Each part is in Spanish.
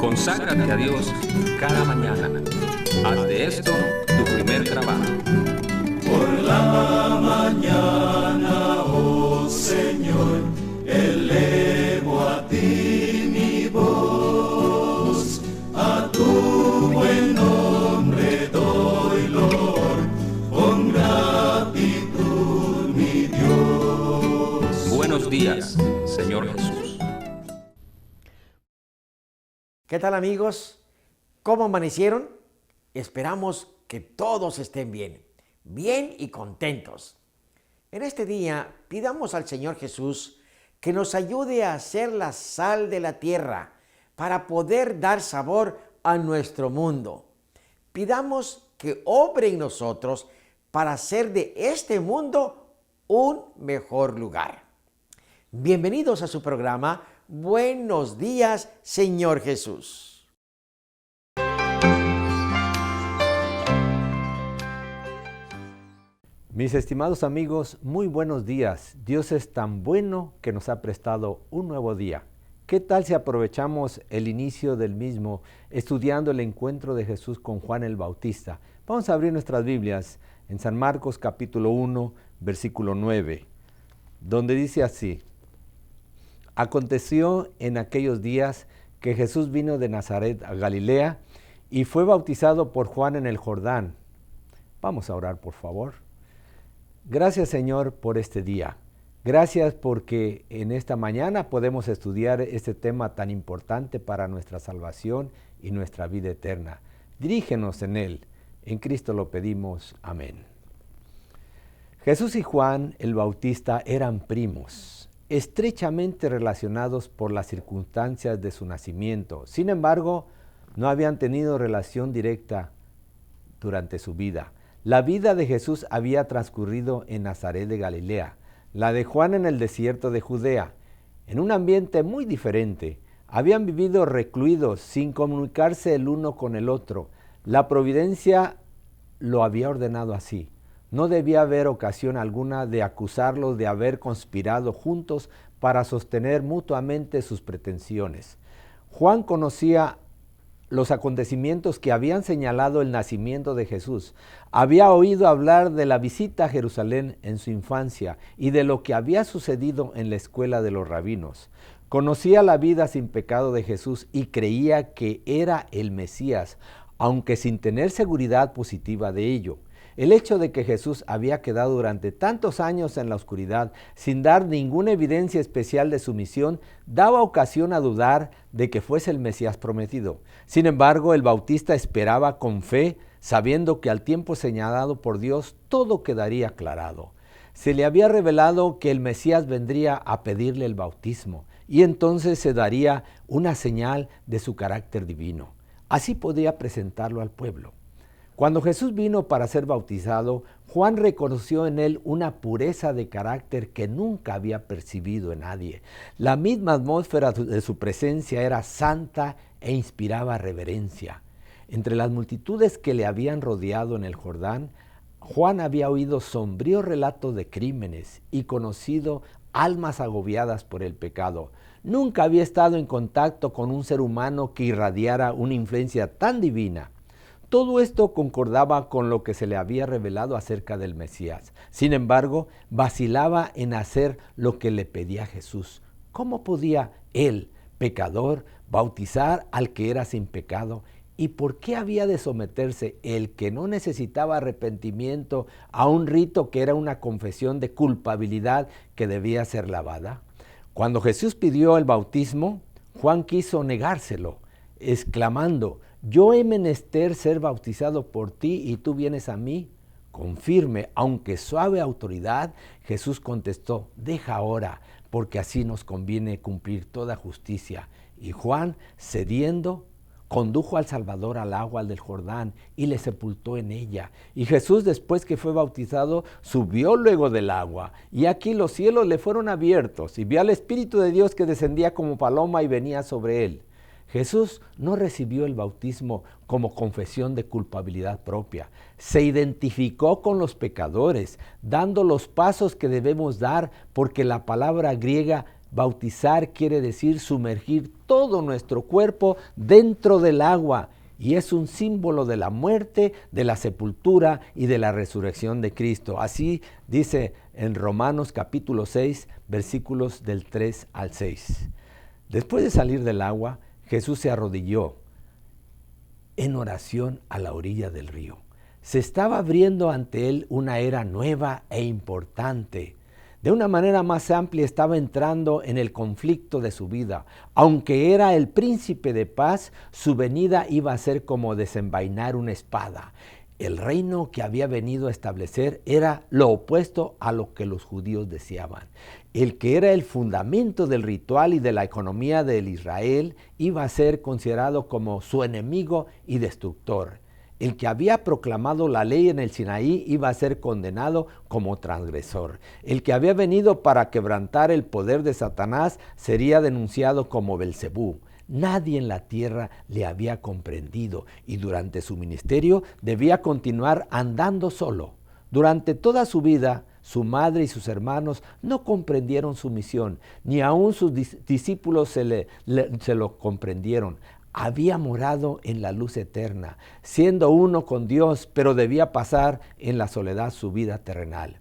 Conságrate a Dios cada mañana. Haz de esto tu primer trabajo. Por la mañana, oh Señor, elevo a ti mi voz. A tu buen nombre doy loor, con gratitud mi Dios. Buenos días, Señor Jesús. ¿Qué tal, amigos? ¿Cómo amanecieron? Esperamos que todos estén bien y contentos. En este día pidamos al Señor Jesús que nos ayude a ser la sal de la tierra para poder dar sabor a nuestro mundo. Pidamos que obre en nosotros para hacer de este mundo un mejor lugar. Bienvenidos a su programa Buenos días, Señor Jesús. Mis estimados amigos, muy buenos días. Dios es tan bueno que nos ha prestado un nuevo día. ¿Qué tal si aprovechamos el inicio del mismo estudiando el encuentro de Jesús con Juan el Bautista? Vamos a abrir nuestras Biblias en San Marcos capítulo 1, versículo 9, donde dice así: Aconteció en aquellos días que Jesús vino de Nazaret a Galilea y fue bautizado por Juan en el Jordán. Vamos a orar, por favor. Gracias, Señor, por este día. Gracias porque en esta mañana podemos estudiar este tema tan importante para nuestra salvación y nuestra vida eterna. Dirígenos en él. En Cristo lo pedimos. Amén. Jesús y Juan el Bautista eran primos, estrechamente relacionados por las circunstancias de su nacimiento. Sin embargo, no habían tenido relación directa durante su vida. La vida de Jesús había transcurrido en Nazaret de Galilea, la de Juan en el desierto de Judea, en un ambiente muy diferente. Habían vivido recluidos, sin comunicarse el uno con el otro. La providencia lo había ordenado así. No debía haber ocasión alguna de acusarlos de haber conspirado juntos para sostener mutuamente sus pretensiones. Juan conocía los acontecimientos que habían señalado el nacimiento de Jesús. Había oído hablar de la visita a Jerusalén en su infancia y de lo que había sucedido en la escuela de los rabinos. Conocía la vida sin pecado de Jesús y creía que era el Mesías, aunque sin tener seguridad positiva de ello. El hecho de que Jesús había quedado durante tantos años en la oscuridad sin dar ninguna evidencia especial de su misión daba ocasión a dudar de que fuese el Mesías prometido. Sin embargo, el Bautista esperaba con fe, sabiendo que al tiempo señalado por Dios todo quedaría aclarado. Se le había revelado que el Mesías vendría a pedirle el bautismo y entonces se daría una señal de su carácter divino. Así podía presentarlo al pueblo. Cuando Jesús vino para ser bautizado, Juan reconoció en él una pureza de carácter que nunca había percibido en nadie. La misma atmósfera de su presencia era santa e inspiraba reverencia. Entre las multitudes que le habían rodeado en el Jordán, Juan había oído sombríos relatos de crímenes y conocido almas agobiadas por el pecado. Nunca había estado en contacto con un ser humano que irradiara una influencia tan divina. Todo esto concordaba con lo que se le había revelado acerca del Mesías. Sin embargo, vacilaba en hacer lo que le pedía Jesús. ¿Cómo podía él, pecador, bautizar al que era sin pecado? ¿Y por qué había de someterse el que no necesitaba arrepentimiento a un rito que era una confesión de culpabilidad que debía ser lavada? Cuando Jesús pidió el bautismo, Juan quiso negárselo, exclamando: «Yo he menester ser bautizado por ti y tú vienes a mí». Con firme, aunque suave autoridad, Jesús contestó: «Deja ahora, porque así nos conviene cumplir toda justicia». Y Juan, cediendo, condujo al Salvador al agua del Jordán y le sepultó en ella. Y Jesús, después que fue bautizado, subió luego del agua. Y aquí los cielos le fueron abiertos y vio al Espíritu de Dios que descendía como paloma y venía sobre él. Jesús no recibió el bautismo como confesión de culpabilidad propia. Se identificó con los pecadores, dando los pasos que debemos dar, porque la palabra griega Bautizar quiere decir sumergir todo nuestro cuerpo dentro del agua y es un símbolo de la muerte, de la sepultura y de la resurrección de Cristo. Así dice en Romanos capítulo 6, versículos del 3 al 6. Después de salir del agua, Jesús se arrodilló en oración a la orilla del río. Se estaba abriendo ante él una era nueva e importante. De una manera más amplia estaba entrando en el conflicto de su vida. Aunque era el príncipe de paz, su venida iba a ser como desenvainar una espada. El reino que había venido a establecer era lo opuesto a lo que los judíos deseaban. El que era el fundamento del ritual y de la economía del Israel iba a ser considerado como su enemigo y destructor. El que había proclamado la ley en el Sinaí iba a ser condenado como transgresor. El que había venido para quebrantar el poder de Satanás sería denunciado como Belcebú. Nadie en la tierra le había comprendido y durante su ministerio debía continuar andando solo. Durante toda su vida, su madre y sus hermanos no comprendieron su misión, ni aún sus discípulos se lo comprendieron. Había morado en la luz eterna, siendo uno con Dios, pero debía pasar en la soledad su vida terrenal.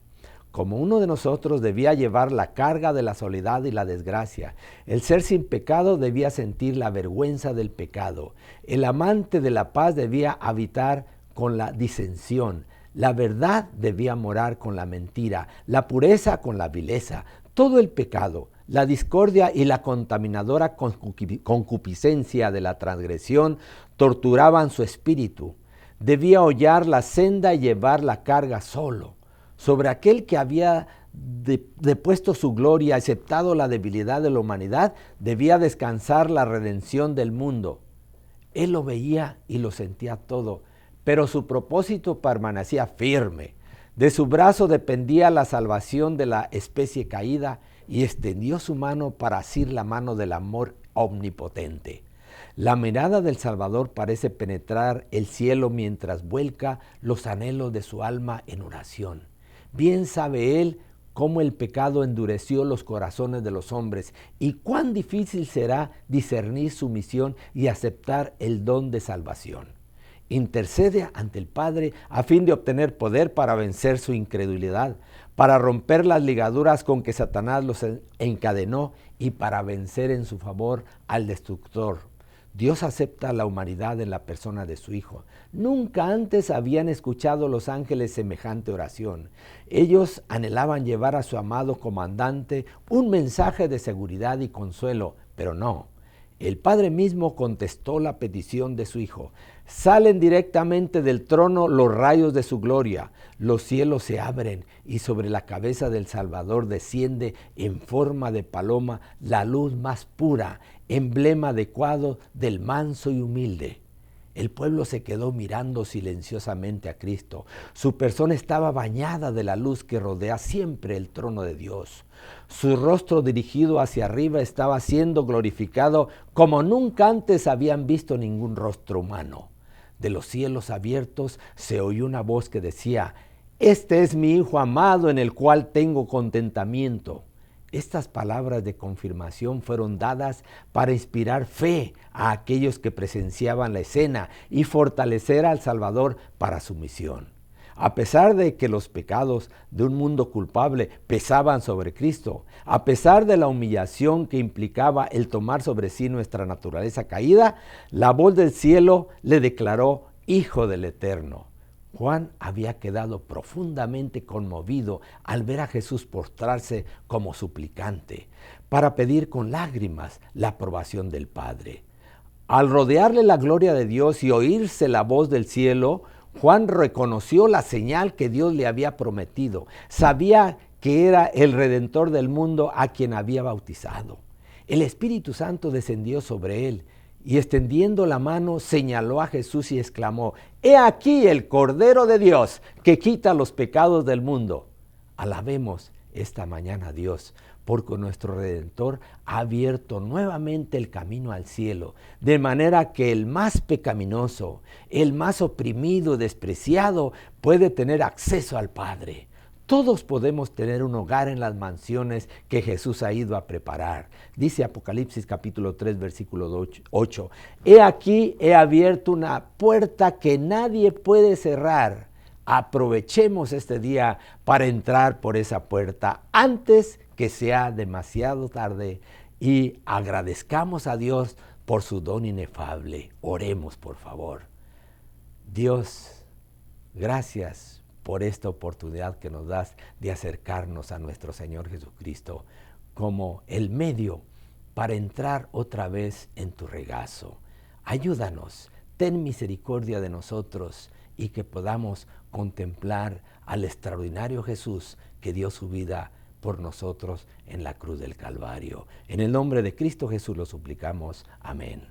Como uno de nosotros debía llevar la carga de la soledad y la desgracia. El ser sin pecado debía sentir la vergüenza del pecado. El amante de la paz debía habitar con la disensión. La verdad debía morar con la mentira, la pureza con la vileza. Todo el pecado, la discordia y la contaminadora concupiscencia de la transgresión torturaban su espíritu. Debía hollar la senda y llevar la carga solo. Sobre aquel que había depuesto su gloria, aceptado la debilidad de la humanidad, debía descansar la redención del mundo. Él lo veía y lo sentía todo, pero su propósito permanecía firme. De su brazo dependía la salvación de la especie caída y extendió su mano para asir la mano del amor omnipotente. La mirada del Salvador parece penetrar el cielo mientras vuelca los anhelos de su alma en oración. Bien sabe él cómo el pecado endureció los corazones de los hombres y cuán difícil será discernir su misión y aceptar el don de salvación. Intercede ante el Padre a fin de obtener poder para vencer su incredulidad, para romper las ligaduras con que Satanás los encadenó y para vencer en su favor al destructor. Dios acepta a la humanidad en la persona de su Hijo. Nunca antes habían escuchado los ángeles semejante oración. Ellos anhelaban llevar a su amado comandante un mensaje de seguridad y consuelo, pero no. El Padre mismo contestó la petición de su Hijo. Salen directamente del trono los rayos de su gloria. Los cielos se abren y sobre la cabeza del Salvador desciende en forma de paloma la luz más pura, emblema adecuado del manso y humilde. El pueblo se quedó mirando silenciosamente a Cristo. Su persona estaba bañada de la luz que rodea siempre el trono de Dios. Su rostro dirigido hacia arriba estaba siendo glorificado como nunca antes habían visto ningún rostro humano. De los cielos abiertos se oyó una voz que decía: «Este es mi Hijo amado en el cual tengo contentamiento». Estas palabras de confirmación fueron dadas para inspirar fe a aquellos que presenciaban la escena y fortalecer al Salvador para su misión. A pesar de que los pecados de un mundo culpable pesaban sobre Cristo, a pesar de la humillación que implicaba el tomar sobre sí nuestra naturaleza caída, la voz del cielo le declaró Hijo del Eterno. Juan había quedado profundamente conmovido al ver a Jesús postrarse como suplicante para pedir con lágrimas la aprobación del Padre. Al rodearle la gloria de Dios y oírse la voz del cielo, Juan reconoció la señal que Dios le había prometido. Sabía que era el Redentor del mundo a quien había bautizado. El Espíritu Santo descendió sobre él y extendiendo la mano señaló a Jesús y exclamó: «He aquí el Cordero de Dios que quita los pecados del mundo». Alabemos esta mañana a Dios, porque nuestro Redentor ha abierto nuevamente el camino al cielo, de manera que el más pecaminoso, el más oprimido, despreciado, puede tener acceso al Padre. Todos podemos tener un hogar en las mansiones que Jesús ha ido a preparar. Dice Apocalipsis capítulo 3, versículo 8. He aquí, he abierto una puerta que nadie puede cerrar. Aprovechemos este día para entrar por esa puerta antes que sea demasiado tarde y agradezcamos a Dios por su don inefable. Oremos, por favor. Dios, gracias por esta oportunidad que nos das de acercarnos a nuestro Señor Jesucristo como el medio para entrar otra vez en tu regazo. Ayúdanos, ten misericordia de nosotros y que podamos contemplar al extraordinario Jesús que dio su vida por nosotros en la cruz del Calvario. En el nombre de Cristo Jesús lo suplicamos. Amén.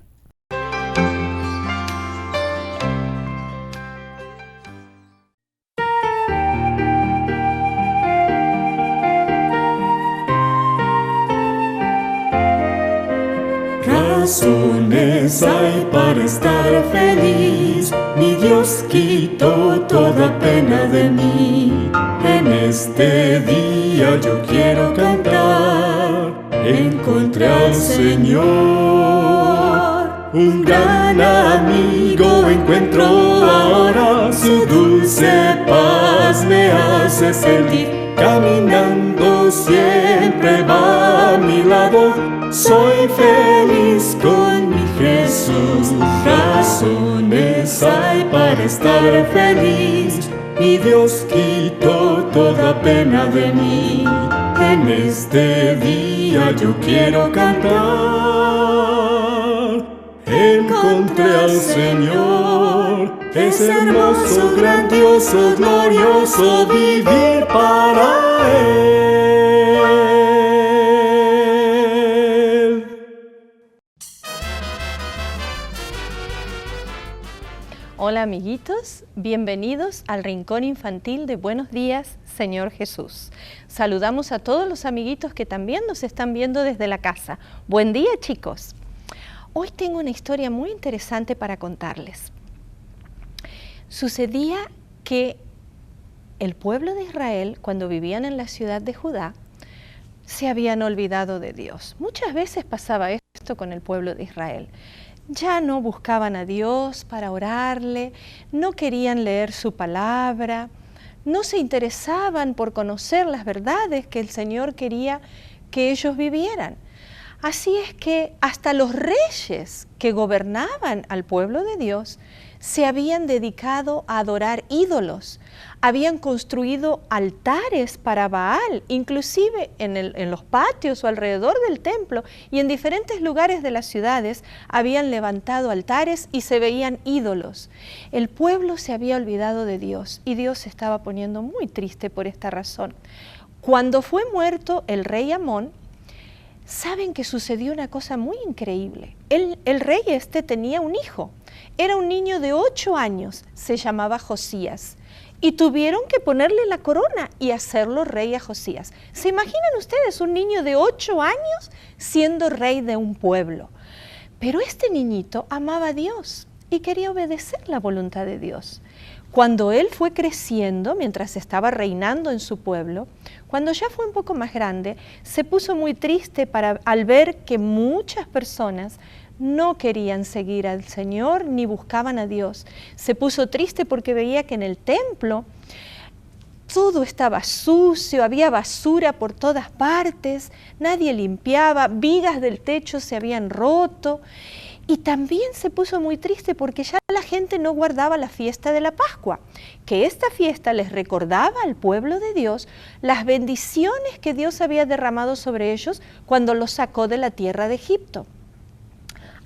Razones hay para estar feliz, mi Dios quitó toda pena de mí. En este día yo quiero cantar, encontré al Señor. Un gran amigo encuentro ahora, su dulce paz me hace sentir. Caminando siempre va a mi lado, soy feliz con mi Jesús. Razones hay para estar feliz, mi Dios quitó toda pena de mí. En este día yo quiero cantar, encontré al Señor. Es hermoso, grandioso, glorioso vivir para Él. Hola amiguitos, bienvenidos al Rincón Infantil de Buenos Días, Señor Jesús. Saludamos a todos los amiguitos que también nos están viendo desde la casa. Buen día, chicos. Hoy tengo una historia muy interesante para contarles. Sucedía que el pueblo de Israel, cuando vivían en la ciudad de Judá, se habían olvidado de Dios. Muchas veces pasaba esto con el pueblo de Israel. Ya no buscaban a Dios para orarle, no querían leer su palabra, no se interesaban por conocer las verdades que el Señor quería que ellos vivieran. Así es que hasta los reyes que gobernaban al pueblo de Dios se habían dedicado a adorar ídolos, habían construido altares para Baal, inclusive en los patios o alrededor del templo y en diferentes lugares de las ciudades habían levantado altares y se veían ídolos. El pueblo se había olvidado de Dios y Dios se estaba poniendo muy triste por esta razón. Cuando fue muerto el rey Amón, saben que sucedió una cosa muy increíble. El rey tenía un hijo, era un niño de 8 años, se llamaba Josías, y tuvieron que ponerle la corona y hacerlo rey a Josías. ¿Se imaginan ustedes un niño de 8 años siendo rey de un pueblo? Pero este niñito amaba a Dios y quería obedecer la voluntad de Dios. Cuando él fue creciendo, mientras estaba reinando en su pueblo, cuando ya fue un poco más grande, se puso muy triste al ver que muchas personas no querían seguir al Señor ni buscaban a Dios. Se puso triste porque veía que en el templo todo estaba sucio, había basura por todas partes, nadie limpiaba, vigas del techo se habían roto. Y también se puso muy triste porque ya la gente no guardaba la fiesta de la Pascua, que esta fiesta les recordaba al pueblo de Dios las bendiciones que Dios había derramado sobre ellos cuando los sacó de la tierra de Egipto.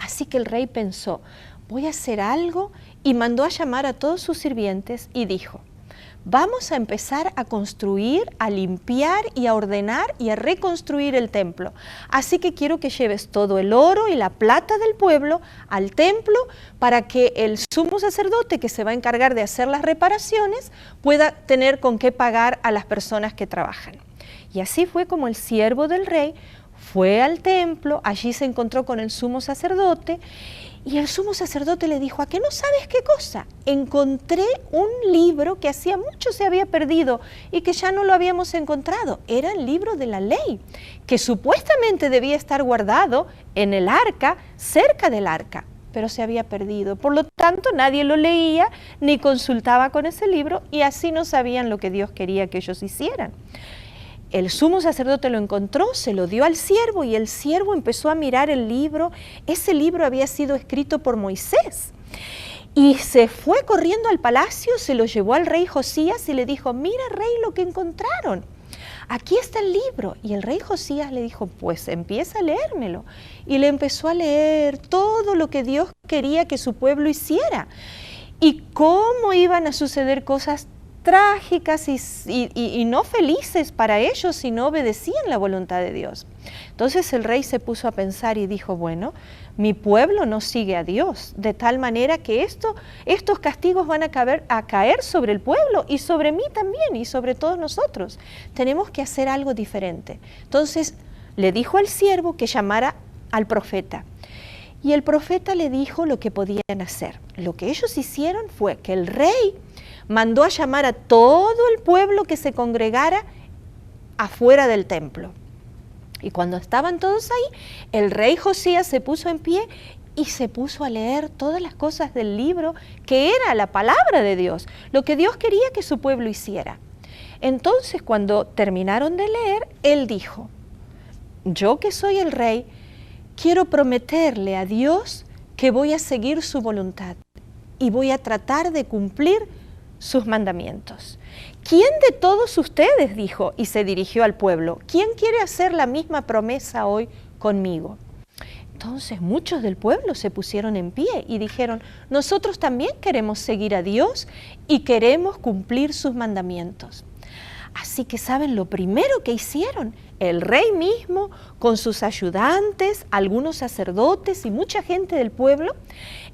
Así que el rey pensó, voy a hacer algo, y mandó a llamar a todos sus sirvientes y dijo, vamos a empezar a construir, a limpiar y a ordenar y a reconstruir el templo. Así que quiero que lleves todo el oro y la plata del pueblo al templo para que el sumo sacerdote que se va a encargar de hacer las reparaciones pueda tener con qué pagar a las personas que trabajan. Y así fue como el siervo del rey Fue al templo, allí se encontró con el sumo sacerdote y el sumo sacerdote le dijo: ¿a qué no sabes qué cosa? Encontré un libro que hacía mucho se había perdido y que ya no lo habíamos encontrado. Era el libro de la ley, que supuestamente debía estar guardado en el arca, cerca del arca, pero se había perdido. Por lo tanto, nadie lo leía ni consultaba con ese libro y así no sabían lo que Dios quería que ellos hicieran. El sumo sacerdote lo encontró, se lo dio al siervo y el siervo empezó a mirar el libro. Ese libro había sido escrito por Moisés. Y se fue corriendo al palacio, se lo llevó al rey Josías y le dijo: mira, rey, lo que encontraron. Aquí está el libro. Y el rey Josías le dijo: pues empieza a leérmelo. Y le empezó a leer todo lo que Dios quería que su pueblo hiciera. Y cómo iban a suceder cosas trágicas y no felices para ellos si no obedecían la voluntad de Dios. Entonces el rey se puso a pensar y dijo: bueno, mi pueblo no sigue a Dios, de tal manera que estos castigos van a caer sobre el pueblo y sobre mí también y sobre todos nosotros. Tenemos que hacer algo diferente. Entonces le dijo al siervo que llamara al profeta. Y el profeta le dijo lo que podían hacer. Lo que ellos hicieron fue que el rey mandó a llamar a todo el pueblo que se congregara afuera del templo. Y cuando estaban todos ahí, el rey Josías se puso en pie y se puso a leer todas las cosas del libro, que era la palabra de Dios, lo que Dios quería que su pueblo hiciera. Entonces, cuando terminaron de leer, él dijo: yo que soy el rey, quiero prometerle a Dios que voy a seguir su voluntad y voy a tratar de cumplir sus mandamientos. ¿Quién de todos ustedes, dijo, y se dirigió al pueblo, quién quiere hacer la misma promesa hoy conmigo? Entonces muchos del pueblo se pusieron en pie y dijeron: nosotros también queremos seguir a Dios y queremos cumplir sus mandamientos. Así que, ¿saben lo primero que hicieron? El rey mismo, con sus ayudantes, algunos sacerdotes y mucha gente del pueblo,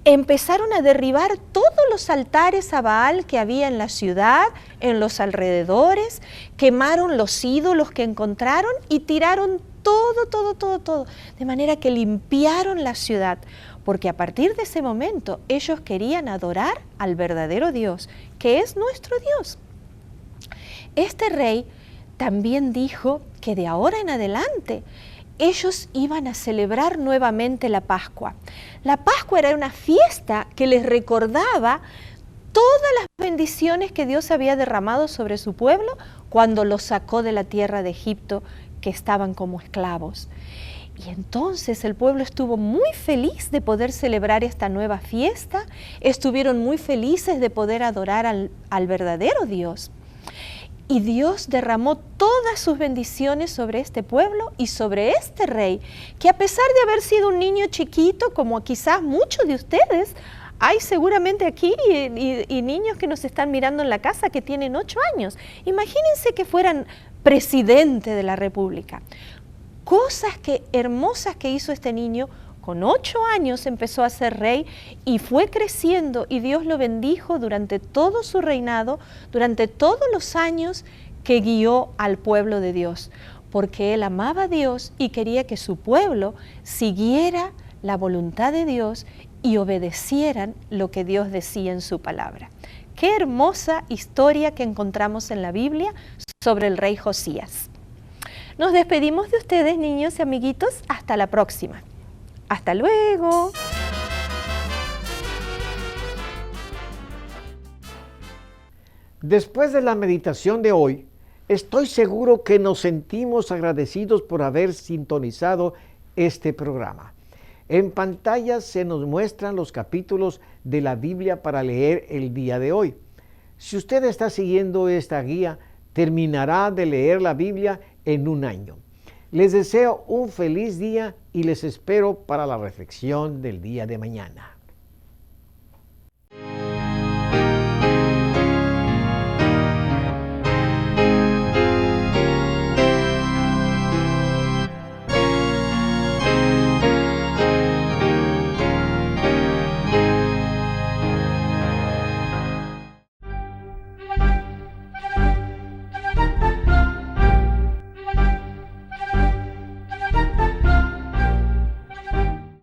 empezaron a derribar todos los altares a Baal que había en la ciudad, en los alrededores, quemaron los ídolos que encontraron y tiraron todo, de manera que limpiaron la ciudad, porque a partir de ese momento ellos querían adorar al verdadero Dios, que es nuestro Dios. Este rey también dijo que de ahora en adelante ellos iban a celebrar nuevamente la Pascua. La Pascua era una fiesta que les recordaba todas las bendiciones que Dios había derramado sobre su pueblo cuando los sacó de la tierra de Egipto, que estaban como esclavos. Y entonces el pueblo estuvo muy feliz de poder celebrar esta nueva fiesta, estuvieron muy felices de poder adorar al verdadero Dios. Y Dios derramó todas sus bendiciones sobre este pueblo y sobre este rey, que a pesar de haber sido un niño chiquito, como quizás muchos de ustedes, hay seguramente aquí y niños que nos están mirando en la casa que tienen 8 años. Imagínense que fueran presidente de la República. Cosas hermosas que hizo este niño. Con 8 años empezó a ser rey y fue creciendo y Dios lo bendijo durante todo su reinado, durante todos los años que guió al pueblo de Dios, porque él amaba a Dios y quería que su pueblo siguiera la voluntad de Dios y obedecieran lo que Dios decía en su palabra. Qué hermosa historia que encontramos en la Biblia sobre el rey Josías. Nos despedimos de ustedes, niños y amiguitos, hasta la próxima. ¡Hasta luego! Después de la meditación de hoy, estoy seguro que nos sentimos agradecidos por haber sintonizado este programa. En pantalla se nos muestran los capítulos de la Biblia para leer el día de hoy. Si usted está siguiendo esta guía, terminará de leer la Biblia en un año. Les deseo un feliz día y les espero para la reflexión del día de mañana.